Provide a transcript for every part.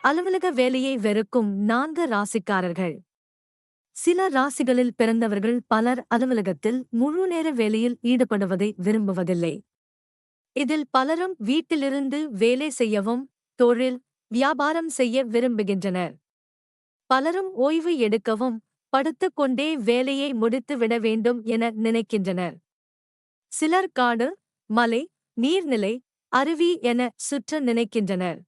அலுவலக வேலையை வெறுக்கும் 4 ராசிக்காரர்கள். சில ராசிகளில் பிறந்தவர்கள் பலர் அலுவலகத்தில் முழுநேர வேலையில் ஈடுபடுவதை விரும்புவதில்லை. இதில் பலரும் வீட்டிலிருந்து வேலை செய்யவும், தொழில், வியாபாரம் செய்ய விரும்புகின்றனர். பலரும் ஓய்வு எடுக்கவும், படுத்துக் கொண்டே வேலையை முடித்துவிட வேண்டும் என நினைக்கின்றனர். சிலர் காடு, மலை, நீர்நிலை, அருவி என சுற்ற நினைக்கின்றனர்.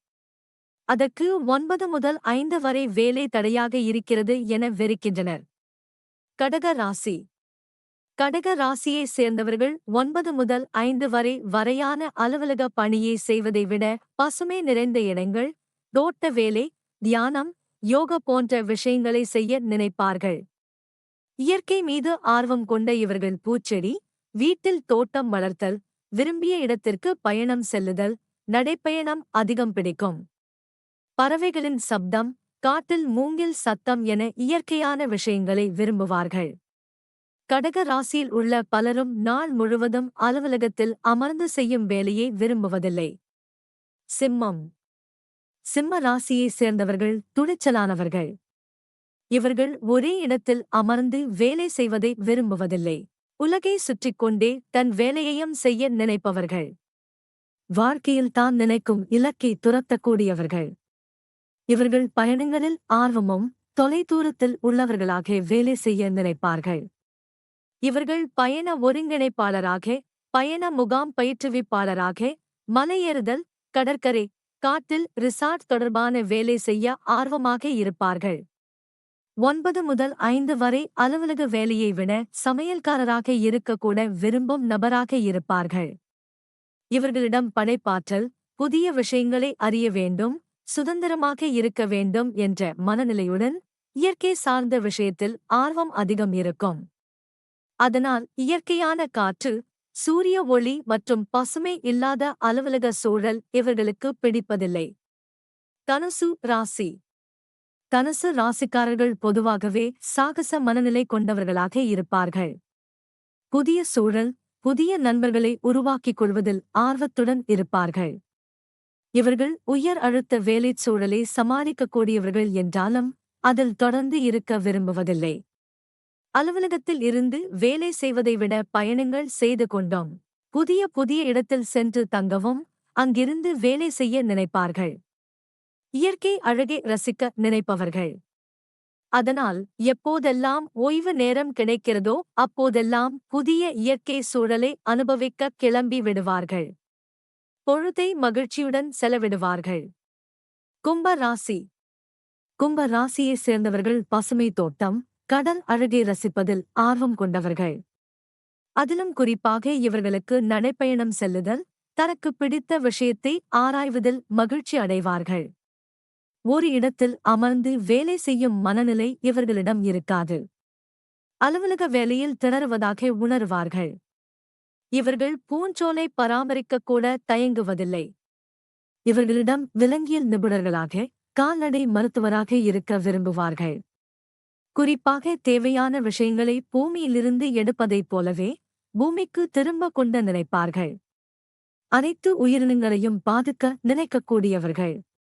அதற்கு 9 முதல் 5 வரை வேலை தடையாக இருக்கிறது என வெறுக்கின்றனர். கடக ராசி. கடக ராசியைச் சேர்ந்தவர்கள் 9 முதல் 5 வரை வரையான அலுவலக பணியை செய்வதை விட பசுமை நிறைந்த இடங்கள், தோட்ட வேலை, தியானம், யோக போன்ற விஷயங்களை செய்ய நினைப்பார்கள். இயற்கை மீது ஆர்வம் கொண்ட இவர்கள் பூச்செடி, வீட்டில் தோட்டம் வளர்த்தல், விரும்பிய இடத்திற்கு பயணம் செல்லுதல், நடைப்பயணம் அதிகம் பிடிக்கும். பறவைகளின் சப்தம், காட்டில் மூங்கில் சத்தம் என இயற்கையான விஷயங்களை விரும்புவார்கள். கடக ராசியில் உள்ள பலரும் நாள் முழுவதும் அலுவலகத்தில் அமர்ந்து செய்யும் வேலையை விரும்புவதில்லை. சிம்மம். சிம்ம ராசியைச் சேர்ந்தவர்கள் துணிச்சலானவர்கள். இவர்கள் ஒரே இடத்தில் அமர்ந்து வேலை செய்வதை விரும்புவதில்லை. உலகை சுற்றிக் கொண்டே தன் வேலையையும் செய்ய நினைப்பவர்கள். வாழ்க்கையில் தான் நினைக்கும் இலக்கை துரத்தக்கூடியவர்கள். இவர்கள் பயணங்களில் ஆர்வமும் தொலைதூரத்தில் உள்ளவர்களாக வேலை செய்ய நினைப்பார்கள். இவர்கள் பயண ஒருங்கிணைப்பாளராக, பயண முகாம் பயிற்றுவிப்பாளராக, மலையேறுதல், கடற்கரை, காட்டில் ரிசார்ட் தொடர்பான வேலை செய்ய ஆர்வமாக இருப்பார்கள். 9 முதல் 5 வரை அலுவலக வேலையை விட சமையல்காரராக இருக்கக்கூட விரும்பும் நபராக இருப்பார்கள். இவர்களிடம் படைப்பாற்றல், புதிய விஷயங்களை அறிய வேண்டும், சுதந்திரமாக இருக்க வேண்டும் என்ற மனநிலையுடன் இயற்கை சார்ந்த விஷயத்தில் ஆர்வம் அதிகம் இருக்கும். அதனால் இயற்கையான காற்று, சூரிய ஒளி மற்றும் பசுமை இல்லாத அலுவலக சூழல் இவர்களுக்கு பிடிப்பதில்லை. தனுசு ராசி. தனுசு ராசிக்காரர்கள் பொதுவாகவே சாகச மனநிலை கொண்டவர்களாக இருப்பார்கள். புதிய சூழல், புதிய நண்பர்களை உருவாக்கிக் கொள்வதில் ஆர்வத்துடன் இருப்பார்கள். இவர்கள் உயர் அழுத்த வேலைச் சூழலை சமாளிக்கக்கூடியவர்கள் என்றாலும் அதில் தொடர்ந்து இருக்க விரும்புவதில்லை. அலுவலகத்தில் இருந்து வேலை செய்வதை விட பயணங்கள் செய்து கொண்டோம் புதிய இடத்தில் சென்று தங்கவும், அங்கிருந்து வேலை செய்ய நினைப்பார்கள். இயற்கை அழகை ரசிக்க நினைப்பவர்கள். அதனால் எப்போதெல்லாம் ஓய்வு நேரம் கிடைக்கிறதோ அப்போதெல்லாம் புதிய இயற்கை சூழலை அனுபவிக்க கிளம்பி விடுவார்கள். பொழுதை மகிழ்ச்சியுடன் செலவிடுவார்கள். கும்ப ராசி. கும்ப ராசியைச் சேர்ந்தவர்கள் பசுமை தோட்டம், கடல் அழகை ரசிப்பதில் ஆர்வம் கொண்டவர்கள். அதிலும் குறிப்பாக இவர்களுக்கு நடைப்பயணம் செல்லுதல், தனக்கு பிடித்த விஷயத்தை ஆராய்வதில் மகிழ்ச்சி அடைவார்கள். ஒரு இடத்தில் அமர்ந்து வேலை செய்யும் மனநிலை இவர்களிடம் இருக்காது. அலுவலக வேலையில் திணறுவதாக உணருவார்கள். இவர்கள் பூஞ்சோலை பராமரிக்கக்கூட தயங்குவதில்லை. இவர்களிடம் விலங்கியல் நிபுணர்களாக, கால்நடை மருத்துவராக இருக்க விரும்புவார்கள். குறிப்பாக தேவையான விஷயங்களை பூமியிலிருந்து எடுப்பதைப் போலவே பூமிக்கு திரும்ப கொண்டு நினைப்பார்கள். அனைத்து உயிரினங்களையும் பாதுக்க நினைக்கக்கூடியவர்கள்.